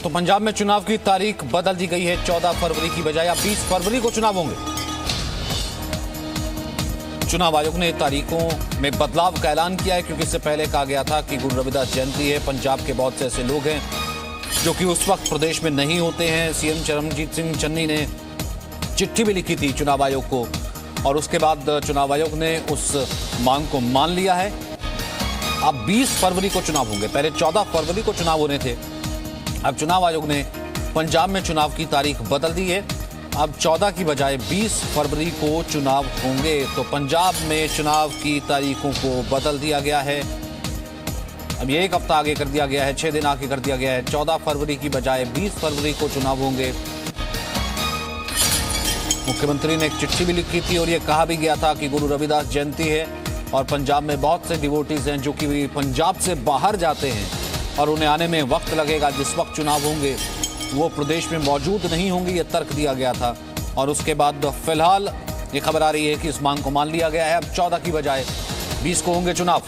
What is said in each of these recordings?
तो पंजाब में चुनाव की तारीख बदल दी गई है। 14 फरवरी की बजाय अब 20 फरवरी को चुनाव होंगे। चुनाव आयोग ने तारीखों में बदलाव का ऐलान किया है, क्योंकि इससे पहले कहा गया था कि गुरु रविदास जयंती है। पंजाब के बहुत से ऐसे लोग हैं जो कि उस वक्त प्रदेश में नहीं होते हैं। सीएम चरणजीत सिंह चन्नी ने चिट्ठी भी लिखी थी चुनाव आयोग को, और उसके बाद चुनाव आयोग ने उस मांग को मान लिया है। अब 20 फरवरी को चुनाव होंगे। पहले 14 फरवरी को चुनाव होने थे। अब चुनाव आयोग ने पंजाब में चुनाव की तारीख बदल दी है। अब 14 की बजाय 20 फरवरी को चुनाव होंगे। तो पंजाब में चुनाव की तारीखों को बदल दिया गया है। अब ये एक हफ्ता आगे कर दिया गया है, 6 दिन आगे कर दिया गया है। 14 फरवरी की बजाय 20 फरवरी को चुनाव होंगे। मुख्यमंत्री ने एक चिट्ठी भी लिखी थी और ये कहा भी गया था कि गुरु रविदास जयंती है और पंजाब में बहुत से डिवोटीज हैं जो कि पंजाब से बाहर जाते हैं और उन्हें आने में वक्त लगेगा। जिस वक्त चुनाव होंगे वो प्रदेश में मौजूद नहीं होंगे, ये तर्क दिया गया था। और उसके बाद फिलहाल ये खबर आ रही है कि इस मांग को मान लिया गया है। अब 14 की बजाय 20 को होंगे चुनाव।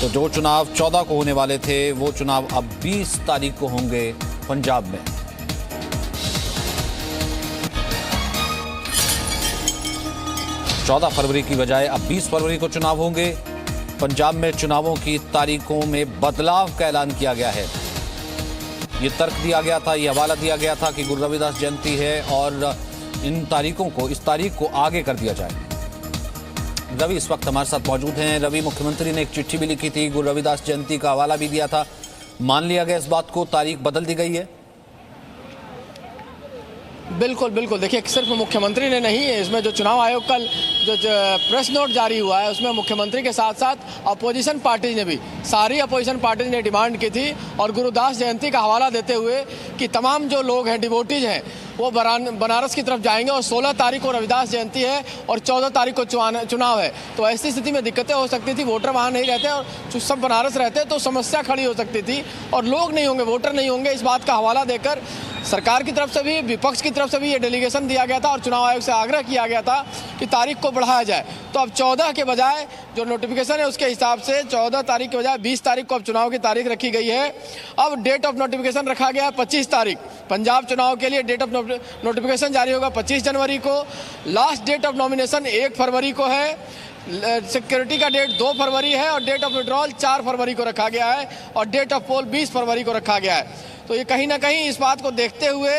तो जो चुनाव 14 को होने वाले थे वो चुनाव अब 20 तारीख को होंगे पंजाब में। चौदह फरवरी की बजाय अब 20 फरवरी को चुनाव होंगे। पंजाब में चुनावों की तारीखों में बदलाव का ऐलान किया गया है। ये तर्क दिया गया था, ये हवाला दिया गया था कि गुरु रविदास जयंती है और इन तारीखों को, इस तारीख को आगे कर दिया जाए। रवि इस वक्त हमारे साथ मौजूद हैं। रवि, मुख्यमंत्री ने एक चिट्ठी भी लिखी थी, गुरु रविदास जयंती का हवाला भी दिया था, मान लिया गया इस बात को, तारीख बदल दी गई है। बिल्कुल बिल्कुल, देखिए सिर्फ मुख्यमंत्री ने नहीं, इसमें जो चुनाव आयोग का जो प्रेस नोट जारी हुआ है उसमें मुख्यमंत्री के साथ साथ अपोजिशन पार्टी ने भी, सारी अपोजिशन पार्टी ने डिमांड की थी और गुरुदास जयंती का हवाला देते हुए कि तमाम जो लोग हैं, डिवोटीज हैं, वो बनारस की तरफ जाएंगे और 16 तारीख को रविदास जयंती है और 14 तारीख को चुनाव है। तो ऐसी स्थिति में दिक्कतें हो सकती थी, वोटर वहाँ नहीं रहते और सब बनारस रहते तो समस्या खड़ी हो सकती थी और लोग नहीं होंगे, वोटर नहीं होंगे। इस बात का हवाला देकर सरकार की तरफ से भी, विपक्ष की तरफ से भी ये डेलीगेशन दिया गया था और चुनाव आयोग से आग्रह किया गया था कि तारीख को बढ़ाया जाए। तो अब 14 के बजाय जो नोटिफिकेशन है उसके हिसाब से 14 तारीख के बजाय 20 तारीख को अब चुनाव की तारीख रखी गई है। अब डेट ऑफ नोटिफिकेशन रखा गया है 25 तारीख। पंजाब चुनाव के लिए डेट ऑफ नोटिफिकेशन जारी होगा 25 जनवरी को। लास्ट डेट ऑफ नॉमिनेशन 1 फरवरी को है। सिक्योरिटी का डेट 2 फरवरी है और डेट ऑफ विड्रॉल 4 फरवरी को रखा गया है और डेट ऑफ पोल 20 फरवरी को रखा गया है। तो ये कहीं ना कहीं इस बात को देखते हुए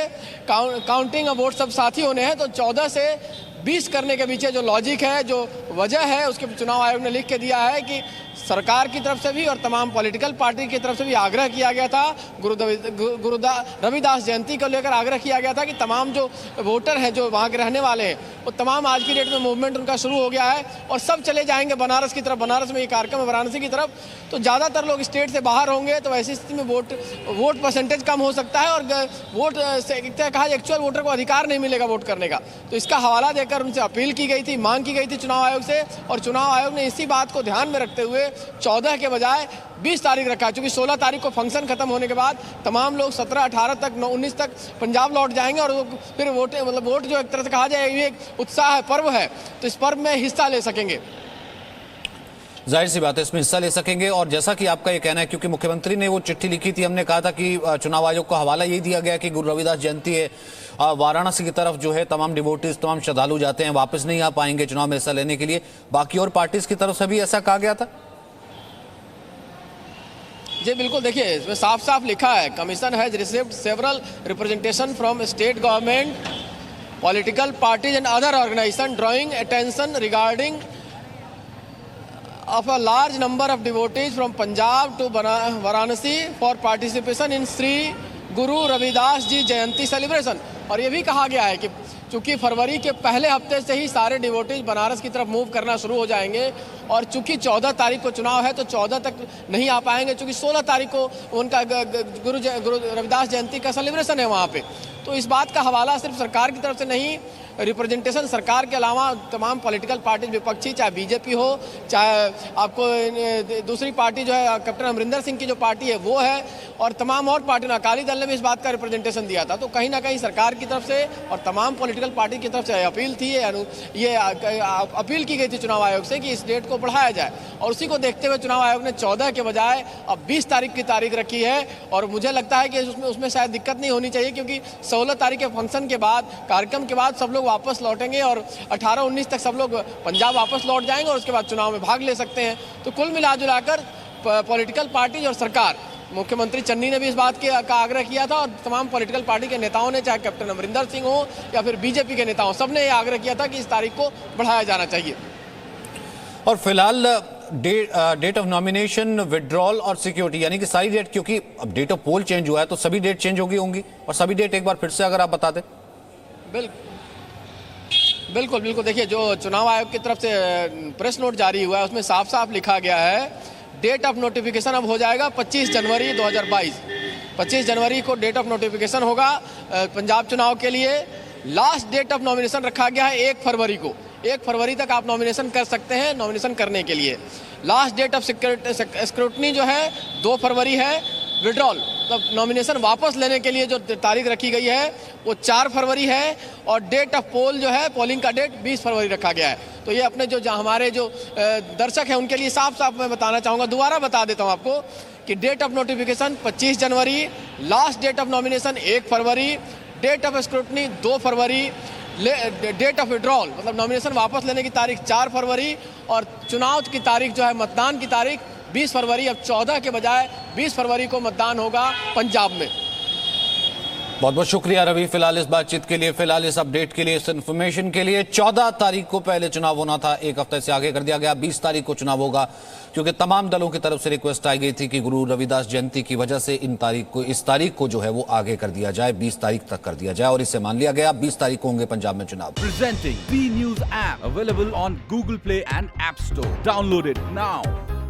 काउंटिंग ऑफ वोट सब साथ ही होने हैं, तो 14 से 20 करने के पीछे जो लॉजिक है, जो वजह है, उसके चुनाव आयोग ने लिख के दिया है कि सरकार की तरफ से भी और तमाम पॉलिटिकल पार्टी की तरफ से भी आग्रह किया गया था। गुरु रविदास जयंती को लेकर आग्रह किया गया था कि तमाम जो वोटर हैं, जो वहाँ के रहने वाले हैं, वो तमाम आज की डेट में मूवमेंट उनका शुरू हो गया है और सब चले जाएंगे बनारस की तरफ। बनारस में ये कार्यक्रम है, वाराणसी की तरफ, तो ज़्यादातर लोग स्टेट से बाहर होंगे। तो ऐसी स्थिति में वोट परसेंटेज कम हो सकता है और वोट से कहा एक्चुअल वोटर को अधिकार नहीं मिलेगा वोट करने का। तो इसका हवाला देकर उनसे अपील की गई थी, मांग की गई थी चुनाव आयोग से, और चुनाव आयोग ने इसी बात को ध्यान में रखते हुए 14 के बजाय 20 तारीख रखा है। चूंकि 16 तारीख को फंक्शन खत्म होने के बाद तमाम लोग 17, 18 तक, 19 तक पंजाब लौट जाएंगे और फिर वोट जो एक तरह से कहा जाए ये एक उत्साह है, पर्व है, तो इस पर्व में हिस्सा ले सकेंगे। जाहिर सी बात है, इसमें हिस्सा ले सकेंगे। और जैसा कि आपका ये कहना है, क्योंकि मुख्यमंत्री ने वो चिट्ठी लिखी थी, हमने कहा था कि चुनाव आयोग को हवाला यही दिया गया कि गुरु रविदास जयंती है, वाराणसी की तरफ जो है तमाम डिवोटीज, तमाम श्रद्धालु जाते हैं, वापस नहीं आ पाएंगे चुनाव में हिस्सा लेने के लिए। बाकी और पार्टीज की तरफ से भी ऐसा कहा गया था। जी बिल्कुल, देखिए इसमें साफ साफ लिखा है, commission has received several representation from state government, political parties and other organisation drawing attention regarding of a large number of devotees from Punjab to Varanasi for participation in Sri Guru Ravidas Ji Jayanti celebration। और ये भी कहा गया है कि चूंकि फरवरी के पहले हफ्ते से ही सारे डिवोटीज बनारस की तरफ मूव करना शुरू हो जाएंगे और चूंकि 14 तारीख को चुनाव है तो 14 तक नहीं आ पाएंगे, चूंकि 16 तारीख को उनका गुरु रविदास जयंती का सेलिब्रेशन है वहाँ पे। तो इस बात का हवाला सिर्फ सरकार की तरफ से नहीं, रिप्रेजेंटेशन सरकार के अलावा तमाम पॉलिटिकल पार्टी विपक्षी, चाहे बीजेपी हो, चाहे आपको दूसरी पार्टी जो है कैप्टन अमरिंदर सिंह की जो पार्टी है वो है, और तमाम और पार्टी, अकाली दल ने भी इस बात का रिप्रेजेंटेशन दिया था। तो कहीं ना कहीं सरकार की तरफ से और तमाम पॉलिटिकल पार्टी की तरफ से अपील थी, ये अपील की गई थी चुनाव आयोग से कि इस डेट को बढ़ाया जाए, और उसी को देखते हुए चुनाव आयोग ने 14 के बजाय अब 20 तारीख की तारीख रखी है। और मुझे लगता है कि उसमें शायद दिक्कत नहीं होनी चाहिए, क्योंकि 16 तारीख के फंक्शन के बाद, कार्यक्रम के बाद सब लोग वापस लौटेंगे और 18-19 तक सब लोग पंजाब वापस लौट जाएंगे और उसके बाद चुनाव में भाग ले सकते हैं। तो कुल मिलाजुलाकर पॉलिटिकल पार्टी और सरकार, मुख्यमंत्री चन्नी ने भी इस बात का आग्रह किया था, और तमाम पॉलिटिकल पार्टी के नेताओं ने, चाहे कैप्टन अमरिंदर सिंह हो या फिर बीजेपी के नेताओं, सबने ये आग्रह किया था कि इस तारीख को बढ़ाया जाना चाहिए। और फिलहाल डेट ऑफ नॉमिनेशन, विड्रॉल और सिक्योरिटी, यानी कि सारी डेट, क्योंकि अब डेट ऑफ पोल चेंज हुआ है तो सभी डेट चेंज होंगी, और सभी डेट एक बार फिर से अगर आप बता दें। बिल्कुल बिल्कुल, देखिए जो चुनाव आयोग की तरफ से प्रेस नोट जारी हुआ है उसमें साफ साफ लिखा गया है, डेट ऑफ नोटिफिकेशन अब हो जाएगा 25 जनवरी 2022। 25 जनवरी को डेट ऑफ नोटिफिकेशन होगा पंजाब चुनाव के लिए। लास्ट डेट ऑफ नॉमिनेशन रखा गया है 1 फरवरी को। 1 फरवरी तक आप नॉमिनेशन कर सकते हैं, नॉमिनेशन करने के लिए। लास्ट डेट ऑफ स्क्रूटनी जो है 2 फरवरी है। विड्रॉल मतलब नॉमिनेशन वापस लेने के लिए जो तारीख रखी गई है वो 4 फरवरी है, और डेट ऑफ पोल जो है, पोलिंग का डेट 20 फरवरी रखा गया है। तो ये अपने जो हमारे जो दर्शक हैं उनके लिए साफ साफ मैं बताना चाहूँगा, दोबारा बता देता हूँ आपको कि date of notification 25 January, last date of nomination 1 February, date of scrutiny 2 February, date of withdrawal मतलब नॉमिनेशन वापस लेने की तारीख 4 फरवरी, और चुनाव की तारीख जो है, मतदान की तारीख 20 फरवरी। अब 14 के बजाय 20 फरवरी को मतदान होगा पंजाब में। बहुत बहुत शुक्रिया रवि, फिलहाल इस बातचीत के लिए, फिलहाल इस अपडेट के लिए, इस इन्फॉर्मेशन के लिए। 14 तारीख को पहले चुनाव होना था, एक हफ्ते से आगे कर दिया गया, 20 तारीख को चुनाव होगा, क्योंकि तमाम दलों की तरफ से रिक्वेस्ट आई गई थी कि गुरु रविदास जयंती की वजह से इस तारीख को जो है वो आगे कर दिया जाए, 20 तारीख तक कर दिया जाए, और इसे मान लिया गया। 20 तारीख को होंगे पंजाब में चुनाव। Presenting B News app available on Google Play and App Store. Download it now.